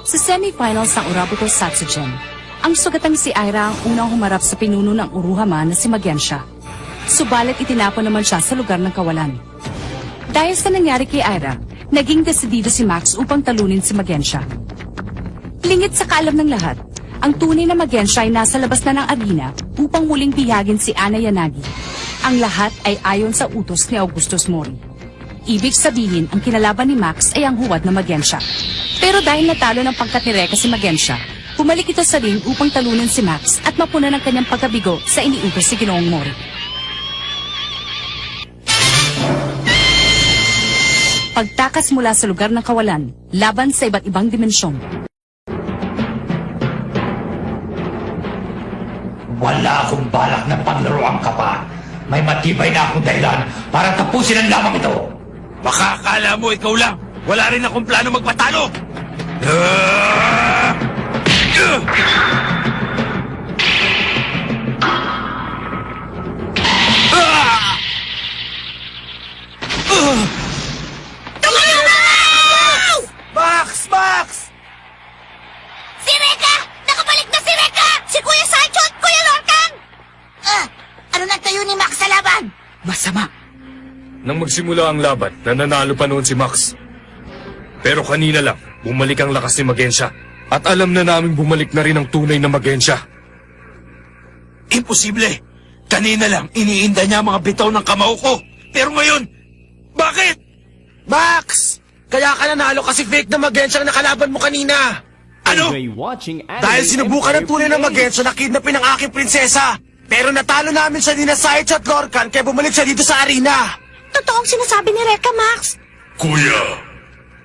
Sa semifinals ng Urabuto Satsujin, ang sugatang si Aira ang unang humarap sa pinuno ng Uruhama na si Magensha. Subalit itinapon naman siya sa lugar ng kawalan. Dahil sa nangyari kay Aira, naging desidido si Max upang talunin si Magensha. Lingit sa kaalam ng lahat, ang tunay na Magensha ay nasa labas na ng arena upang muling bihagin si Ana Yanagi. Ang lahat ay ayon sa utos ni Augustus Mori. Ibig sabihin, ang kinalaban ni Max ay ang huwad na Magensha. Pero dahil natalo ng pangkat ni Reka si Magensha, bumalik ito sa ring upang talunin si Max at mapuna ng kanyang pagkabigo sa iniutos si Ginoong Mori. Pagtakas mula sa lugar ng kawalan, laban sa iba't ibang dimensyon. Wala akong balak na panglaruan ka pa. May matibay na akong dahilan para tapusin ang lamang ito. Baka akala mo ikaw lang. Wala rin akong plano magpatalo. Max! Max! Si Reka! Nakabalik na si Reka! Si Kuya Sancho at Kuya Lorcan! Ano nagtayo ni Max sa laban? Masama. Nang magsimula ang laban, nananalo pa noon si Max. Pero kanina lang, bumalik ang lakas ni Magensha. At alam na naming bumalik na rin ang tunay na Magensha. Imposible. Kanina lang, iniinda niya ang mga bitaw ng kamao ko. Pero ngayon, bakit? Max! Kaya ka nanalo kasi fake na Magensha ang nakalaban mo kanina. Ano? Dahil sinubukan ng tunay na Magensha na kidnapin ang aking prinsesa. Pero natalo namin siya ni Saich at Lorcan kaya bumalik siya dito sa arena. Totoong sinasabi ni Reka, Max. Kuya,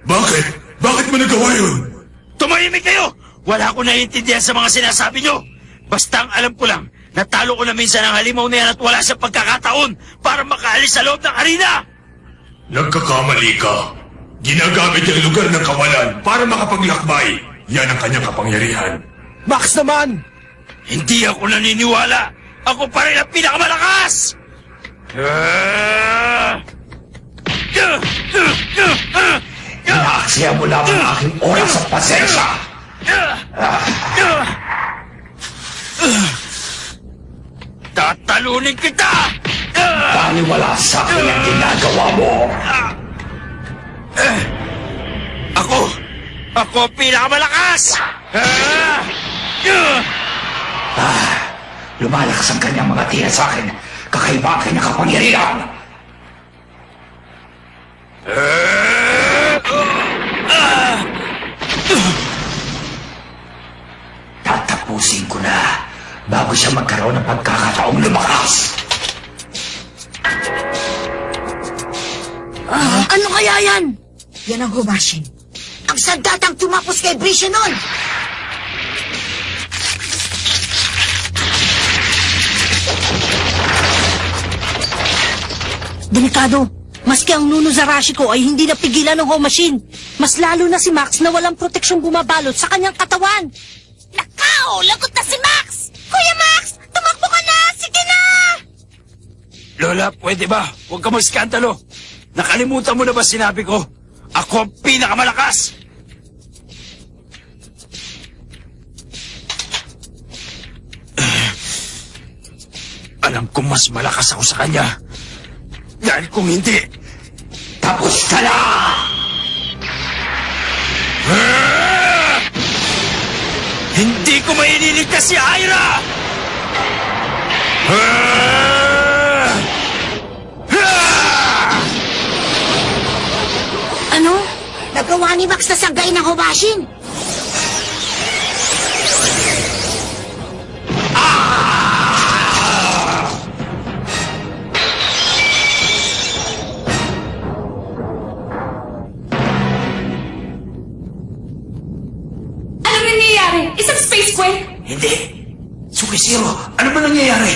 bakit? Bakit mo nagawa yun? Tumahimik kayo! Wala akong naiintindihan sa mga sinasabi nyo. Basta ang alam ko lang, natalo ko na minsan ang halimaw na yan at wala siyang pagkakataon para makaalis sa loob ng arena. Nagkakamali ka. Ginagamit ang lugar ng kawalan para makapaglakbay. Yan ang kanyang kapangyarihan. Max naman! Hindi ako naniniwala. Ako pa rin ang pinakamalakas! Inaaksaya mo lamang ang aking oras at pasensya. Tatalunin kita! Paniwala sa akin ang ginagawa mo. Ako ang pinakamalakas! Lumalakas ang kanyang mga tira sa akin. Kakaiba ang kanyang kapangyarihan. Tatapusin ko na bago siya magkaroon ng pagkakataong lumakas. Ano kaya yan? Yan ang Humashin. Ang sandatang tumapos kay Brisha nun! Delikado. Maski ang Nuno Zarashiko ay hindi napigilan ng home machine. Mas lalo na si Max na walang proteksyong bumabalot sa kanyang katawan. Nakao! Lagot na si Max! Kuya Max! Tumakbo ka na! Sige na! Lola, pwede ba? Huwag ka mag-skandalo. Nakalimutan mo na ba sinabi ko? Ako ang pinakamalakas! Alam kong mas malakas ako sa kanya. Dahil kung hindi, Tapos ka na! hindi ko maililigtas si Aira! Ano? Nagawa ni Max na sagay ng Humashin. Ano nangyayari? Isang space quake? Hindi. Sukisiro, ano ba nangyayari?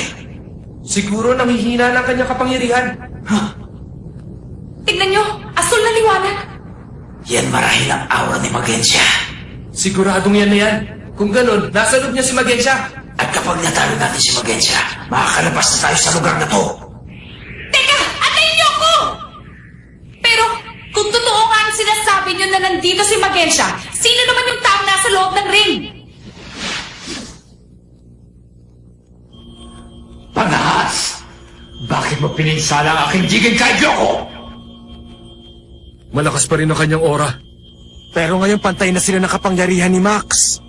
Siguro nanghihina ng kanyang kapangyarihan. Tignan nyo, asul na liwanag. Yan marahil ang aura ni Magensha. Siguradong yan na yan. Kung ganun, nasa loob niya si Magensha. At kapag natalo natin si Magensha, makakalabas na tayo sa lugar na to. Teka, antayin niyo ako! Pero, kung totoo nga ang sinasabi niyo na nandito si Magensha, sino naman yung taong nasa ng ring! Pangahas! Bakit mo pininsala ang aking jigin kay Gyoko? Malakas pa rin ang kanyang aura. Pero ngayon pantay na sila ng kapangyarihan ni Max.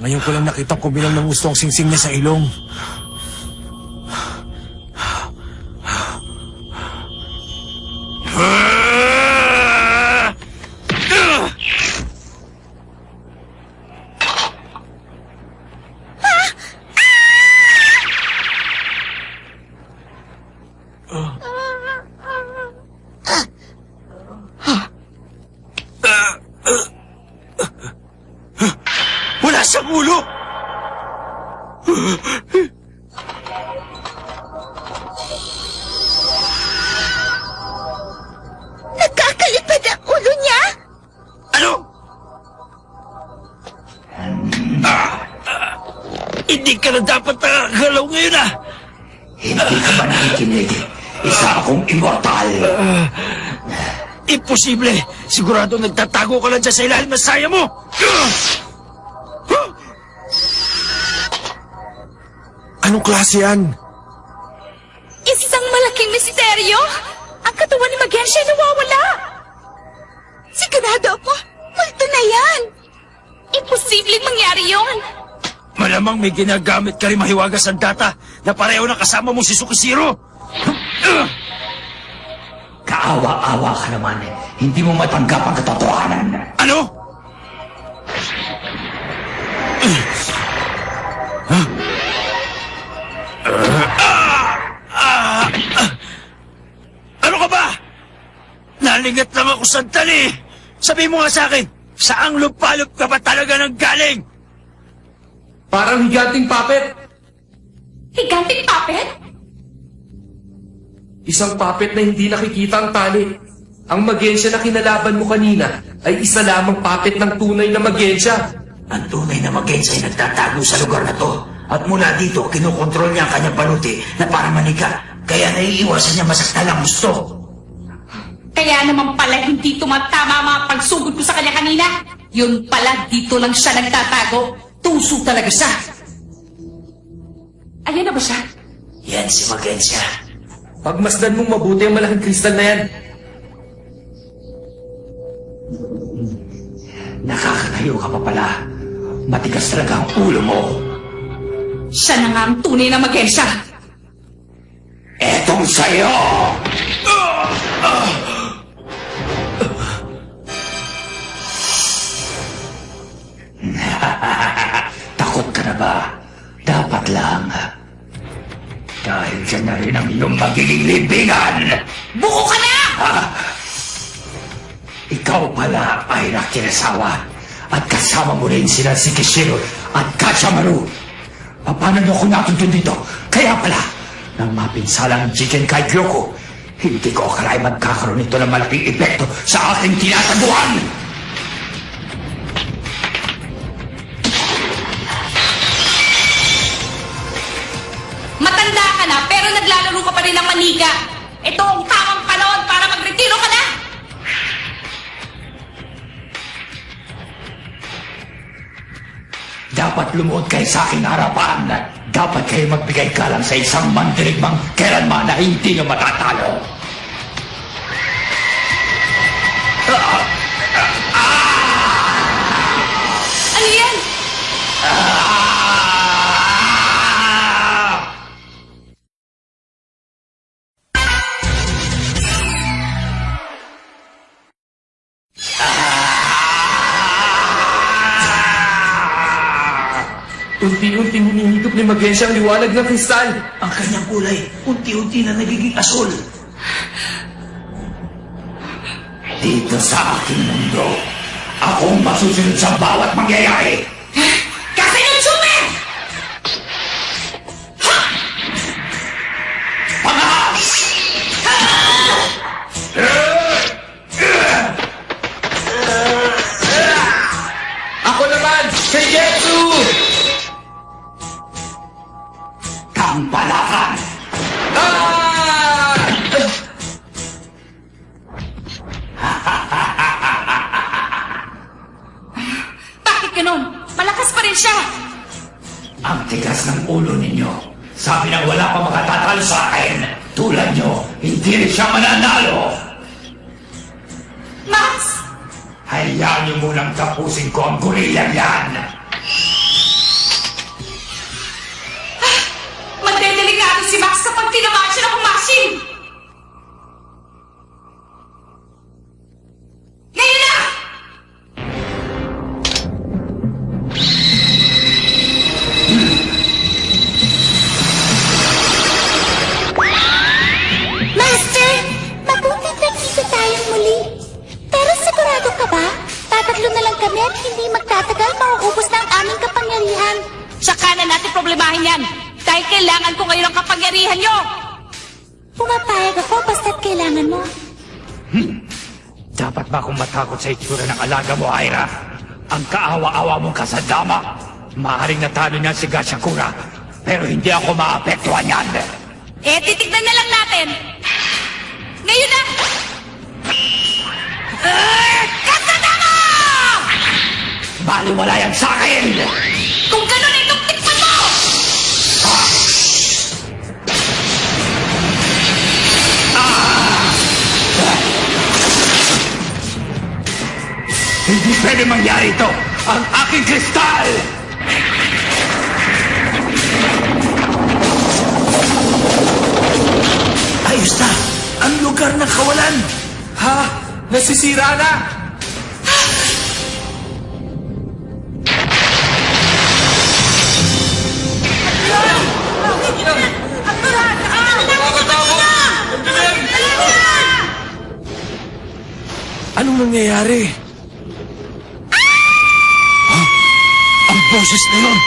Ngayon ko lang nakita kung bilang ng gusto ang singsing niya sa ilong. Wala siyang ulo! Nagkakalipad ang ulo niya? Ano? Hindi ka na dapat nakagalaw ngayon ah! Hindi ka ba nakikinig? Isa akong immortal. Imposible! Sigurado nagtatago ka lang dyan sa ilalim ng saya mo! Anong klase yan? Isang malaking misteryo? Ang katawan ni Magensha ay nawawala! Sigurado ako, multo na yan. Imposibleng mangyari yon! Malamang may ginagamit ka rin mahiwagas ang data na pareho na kasama mo si Sukishiro! Kaawa-awa ka naman. Hindi mo matanggap ang katotohanan. Ano? Ano ka ba? Nalingat lang ako sandali. Sabi mo nga sa akin, saang lupalop ka ba talaga nang galing? Parang higanting puppet. Higanting puppet? Isang puppet na hindi nakikita ang tali. Ang Magensya na kinalaban mo kanina ay isa lamang puppet ng tunay na Magensya. Ang tunay na Magensya ay nagtatago sa lugar na to. At mula dito, kinukontrol niya ang kanyang baluti na para manika. Kaya naiiwasan niya masaktan ang gusto. Kaya naman pala hindi tumatama ang mga pagsugod ko sa kanya kanina. Yun pala, dito lang siya nagtatago. Tuso talaga siya. Ayan na ba siya? Yan si Magensya. Pagmasdan mong mabuti ang malaking kristal na yan. Nakakatayo ka pa pala. Matigas talaga ang ulo mo. Siya na nga ang tunay na Magensya. Etong sa'yo! Takot ka na ba? Dapat lang. Dahil dyan na rin ang iyong magiging libingan! Buko ka na! Ikaw pala ay Nakirasawa at kasama mo rin sila si Kishiro at Kachamaru. Paano niyo ako natuntun dito? Kaya pala, nang mapinsalang Jigen kay Gyoko, hindi ko akalain magkakaroon nito ng malaking epekto sa aking tinataguan! Matanda ka na, pero naglalaro ka pa rin ng manika. Ito ang tamang panahon para magretiro ka na! Dapat lumuod kayo sa aking harapan. Dapat kayo magbigay galang sa isang mandirigmang kailanman na hindi nyo matatalo. Ano yan? Unti-unting hinihigop ni Magensya ang liwanag ng kristal. Ang kanyang kulay, unti-unti na nagiging asul. Dito sa aking mundo, akong masusunod sa bawat mangyayari. Kasi Nutsume! Pangahas! Ako naman, Seigetsu! Kampalakan! Ah! Bakit ganon? Malakas pa rin siya! Ang tigas ng ulo ninyo. Sabi nang wala pa makatatalo sa akin. Tulad nyo, hindi rin siya mananalo. Max! Hayaan niyo munang tapusin ko ang gorilla yan. Magdedelikado si Max kapag tinamaan siya ng machine! Ngayon na! Master, mabuti nagkita tayong muli. Pero sigurado ka ba? Tatatlo na lang kami at hindi magtatagal mauubos na ang aming kapangyarihan. Tsaka na natin problemahin yan! Dahil kailangan ko ngayon ang kapangyarihan nyo! Pumapayag ako basta't kailangan mo. Dapat ba akong matakot sa itsura ng alaga mo, Aira? Ang kaawa-awa mong kasadama. Maaaring natalo niya si Gashakura, pero hindi ako maapektuhan yan. Eh, titignan na lang natin! Ngayon na! Kasadama! Baliwala yan sa akin! Kung gano'n ay tuktikpan mo! Hindi pwede mangyari ito! Ang aking kristal! Ayos na! Ang lugar ng kawalan! Ha? Nasisira na! Anong nangyayari? Ha? Ang boses na yun!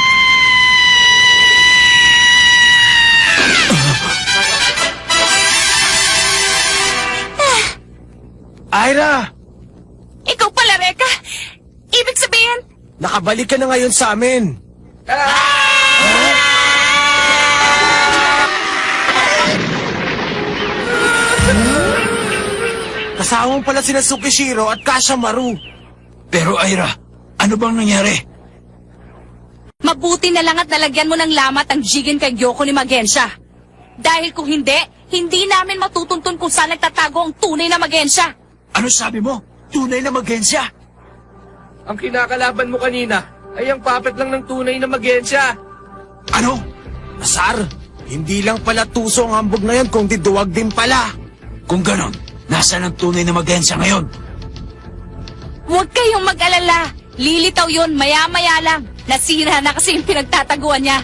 Ira! Ikaw pala, Reka! Ibig sabihin, Nakabalik ka na ngayon sa amin! Kasama mo pala sina Tsukishiro at Kashamaru. Pero Aira, ano bang nangyari? mabuti na lang at nalagyan mo ng lamat ang Jigen kay Gyoko ni Magensya. Dahil kung hindi, hindi namin matutuntun kung saan nagtatago ang tunay na Magensya. Ano sabi mo? Tunay na Magensya? Ang kinakalaban mo kanina ay ang puppet lang ng tunay na Magensya. Ano? Asar, hindi lang pala tuso ang hambog na yan, kundi duwag din pala. Kung ganon, nasaan ang tunay na Magensya ngayon? Huwag kayong mag-alala. Lilitaw yon maya-maya lang. Nasira na kasi yung pinagtataguan niya.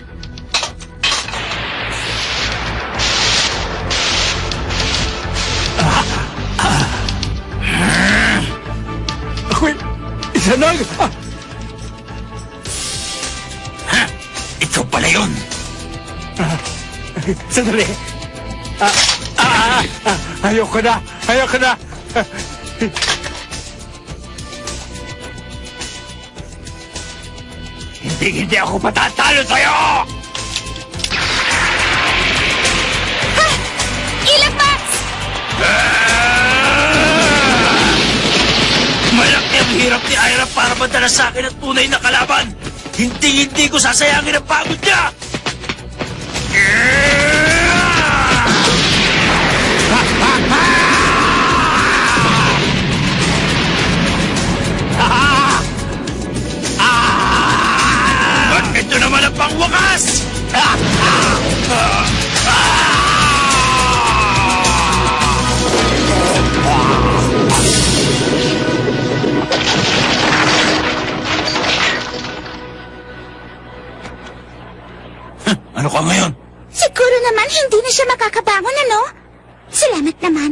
Ako'y isanag! Ikaw pala yun! Sandali! Ayoko na! Ayoko na! Hindi ako patatalo sa'yo! Ilang Max! Malaki ang hirap ni Aira para madala sa akin ang tunay na kalaban! Hindi ko sasayangin ang pagod niya! At ito naman ang pangwakas! Ano ka ngayon? Siguro naman hindi na siya makakabangon, ano? Salamat naman.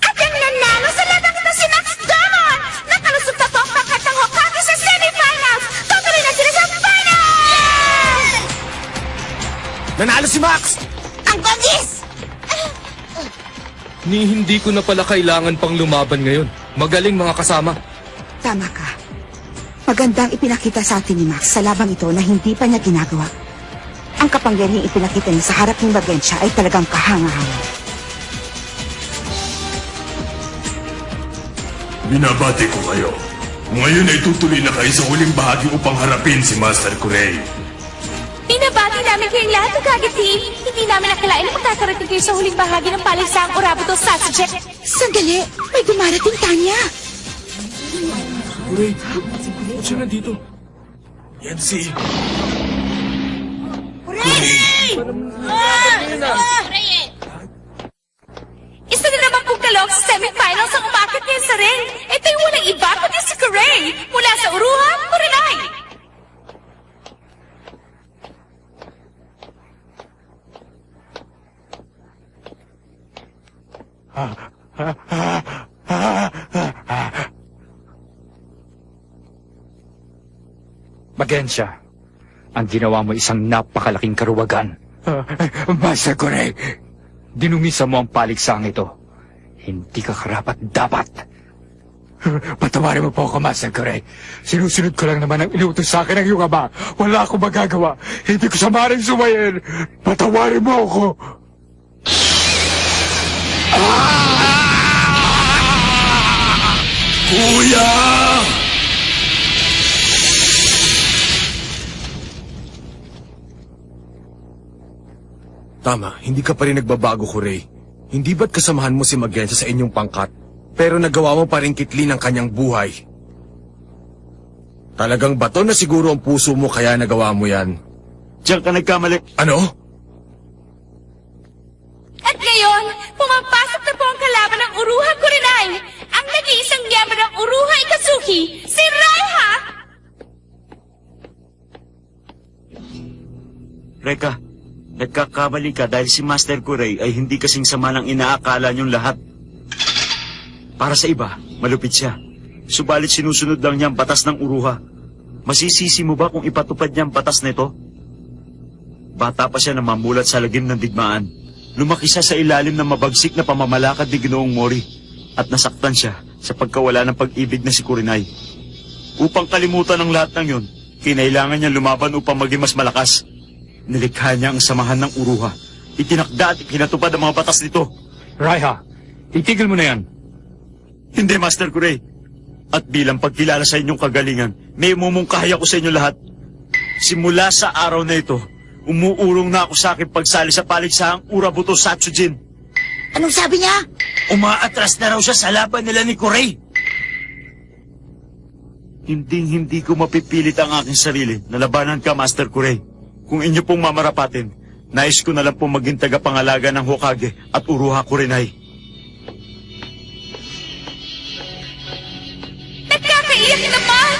At ang nanalo sa labang ito si Max Damon! Nakalusot na po ang pangkat ng Hokage sa semifinals! Tutuloy na sila sa finals! Nanalo si Max! Ang bangis! Hindi ko na pala kailangan pang lumaban ngayon. Magaling mga kasama. Tama ka. Magandang ipinakita sa atin ni Max sa labang ito na hindi pa niya ginagawa. Ang kapangyarihang ipinakita niya sa harap ng Magensya ay talagang kahanga-hanga. Binabati ko kayo. Ngayon ay tutuloy na kayo sa huling bahagi upang harapin si Master Kurei. Binabati namin kayong lahat ng Kage Team. Hindi namin nakalain na magkakarating kayo sa huling bahagi ng palaisang Urabuto Satsuje. Sandali, may dumarating, Tanya. Kurei, ba't siya nandito? Yan si... Isa na naman pong kalog sa semifinals ang umakit ngayon sa ring. Ito yung walang iba kundi si Kurei mula sa Uruha, Kurenai. Magensya, ang ginawa mo isang napakalaking karuwagan. Master Kurei, dinumisa mo ang paligsang ito. Hindi ka karapat dapat. Patawarin mo po ako, Master Kurei. Sinusunod ko lang naman ang inuutos sa akin ng iyong ama. Wala akong magagawa. Hindi ko siya maaaring sumayin. Patawarin mo ako. Kuya! Tama, hindi ka pa rin nagbabago, Kurei. Hindi ba't kasamahan mo si Magensha sa inyong pangkat, pero nagawa mo pa rin kitli ng kanyang buhay? Talagang bato na siguro ang puso mo kaya nagawa mo yan. Diyan ka nagkamali. Ano? At ngayon, pumapasok na po ang kalaban ng Uruha Kurenai. Ang nag-iisang miyembro ng Uruha Ikazuki, si Raiha! Reka, nagkakamali ka dahil si Master Kurei ay hindi kasing sama ng inaakala niyong lahat. Para sa iba, malupit siya. Subalit sinusunod lang niya ang batas ng Uruha. Masisisi mo ba kung ipatupad niya ang batas nito? Bata pa siya na mamulat sa lagim ng digmaan. Lumaki siya sa ilalim ng mabagsik na pamamalakad ni Ginoong Mori at nasaktan siya sa pagkawala ng pag-ibig na si Kurenai. Upang kalimutan ang lahat ng yun, kinailangan niya lumaban upang maging mas malakas. Nilikha niya ang samahan ng Uruha. Itinakda at ikinatupad ang mga batas nito. Raiha, itigil mo na yan. Hindi, Master Kurei. At bilang pagkilala sa inyong kagalingan, may umumungkahi ako sa inyo lahat. Simula sa araw na ito, umuurong na ako sa aking pagsali sa paligsahang Urabuto Satsujin. Anong sabi niya? Umaatras na raw siya sa laban nila ni Kurei. Hindi ko mapipilit ang aking sarili na labanan ka, Master Kurei. Kung inyo pong mamarapatin, nais ko na lang pong maging tagapangalaga ng Hokage at Uruha Kurenai. Nakakaiyak naman!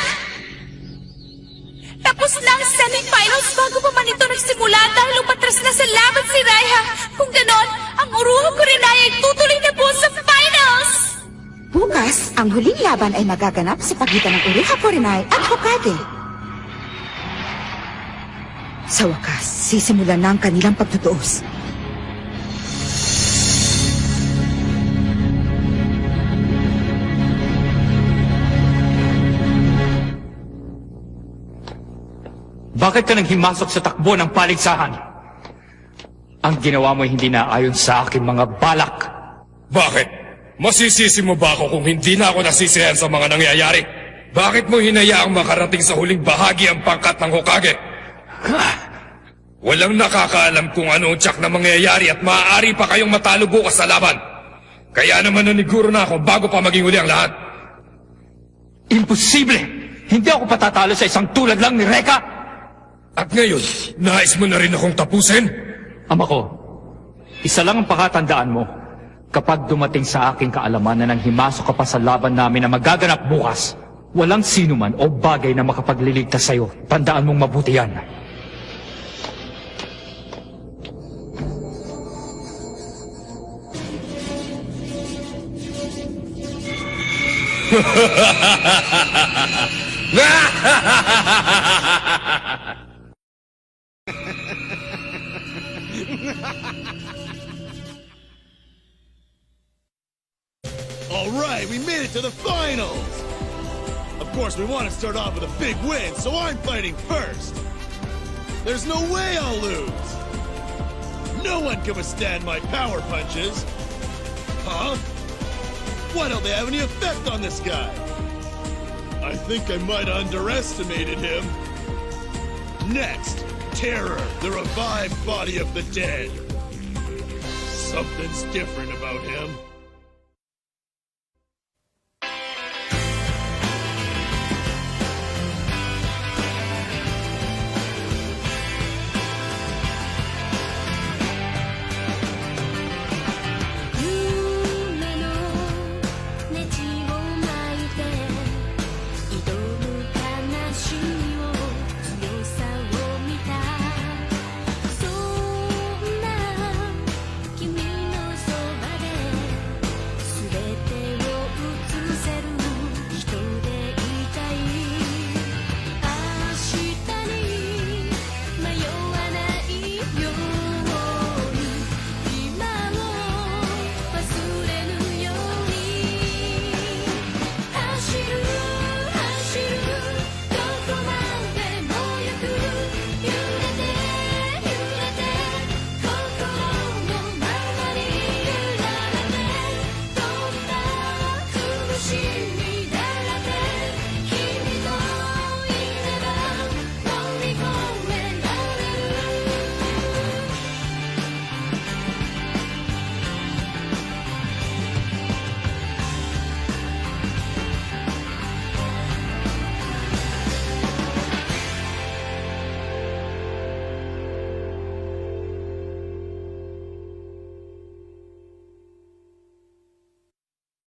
Tapos na ang semifinals bago pa man ito nagsimula dahil umatras na sa laban si Raiha. Kung ganon, ang Uruha Kurenai ay tutuloy na po sa finals! Bukas, ang huling laban ay magaganap sa pagitan ng Uruha Kurenai at Hokage. Sa wakas, sisimulan na ang kanilang pagtutuos. Bakit ka nang himasok sa takbo ng paligsahan? Ang ginawa mo ay hindi naayon sa aking mga balak. Bakit? Masisisi mo ba ako kung hindi na ako nasisihan sa mga nangyayari? Bakit mo hinayaang makarating sa huling bahagi ang pangkat ng Hokage? Walang nakakaalam kung anong tiyak na mangyayari at maaari pa kayong matalo bukas sa laban. Kaya naman naniguro na ako bago pa maging huli ang lahat. Imposible! Hindi ako patatalo sa isang tulad lang ni Reka! At ngayon, nais mo na rin akong tapusin? Ama ko, isa lang ang pakatandaan mo. Kapag dumating sa aking kaalaman na nang himasok ka pa sa laban namin na magaganap bukas, walang sino man o bagay na makapagliligtas sa'yo. Tandaan mong mabuti yan. All right, we made it to the finals! Of course, we want to start off with a big win, so I'm fighting first! There's no way I'll lose! No one can withstand my power punches! Huh? Why don't they have any effect on this guy? I think I might have underestimated him. Next, Terror, the revived body of the dead. Something's different about him.